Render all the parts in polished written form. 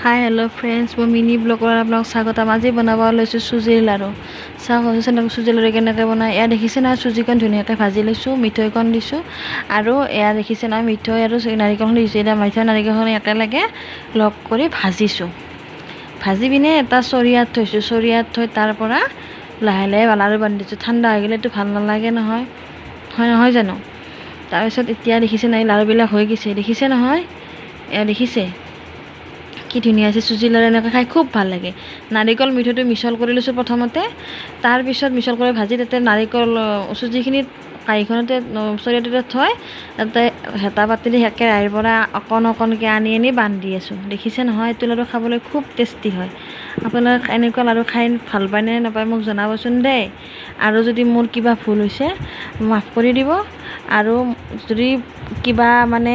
Hi hello' friends, মই mini ব্লগত আপোনাক স্বাগতম। আজি বনাব লৈছোঁ চুজিৰ লাড়ু। চাওক চুজিৰ লাড়ু কেনেকৈ বনায়। এয়া দেখিছে না, চুজিকণ ধুনীয়াকৈ ভাজি লৈছোঁ, মিঠৈকণ দিছোঁ, আৰু এয়া দেখিছে না, মিঠৈ আৰু নাৰিকলখন দিছোঁ। এতিয়া মিঠৈ নাৰিকলখন একেলগে লগ কৰি ভাজিছোঁ। ভাজি পিনে এটা চৰিয়াত থৈছোঁ। চৰিয়াত থৈ তাৰ পৰা লাহে লাহে লাড়ু বান্ধিছোঁ। ঠাণ্ডা হৈ গ'লেতো ভাল নালাগে নহয়, নহয় জানো। তাৰপিছত এতিয়া দেখিছে না, এই লাড়ুবিলাক হৈ গৈছে, দেখিছে নহয়, এয়া দেখিছে কি ধুনীয়া আছে। চুজি লাড়ু এনেকৈ খাই খুব ভাল লাগে। নাৰিকল মিঠৈটো মিছল কৰি লৈছোঁ প্ৰথমতে, তাৰপিছত মিছল কৰি ভাজি তাতে নাৰিকল চুজিখিনিত কাঁহীখনতে চৰিয়াটোতে থৈ তাতে হেতা পাতিলে কেৰাহীৰ পৰা অকণ অকণকৈ আনি বান্ধি আছোঁ। দেখিছে নহয়, এইটো লাড়ু খাবলৈ খুব টেষ্টি হয়। আপোনালোকে এনেকুৱা লাড়ু খাই ভাল পায়নে নাপায় মোক জনাবচোন দেই। আৰু যদি মোৰ কিবা ভুল হৈছে মাফ কৰি দিব, আৰু যদি কিবা মানে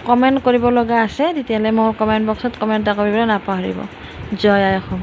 কমেণ্ট কৰিব লগা আছে তেতিয়াহ'লে মোৰ কমেণ্ট বক্সত কমেণ্ট এটা কৰিবলৈ নাপাহৰিব। জয় আই অসম।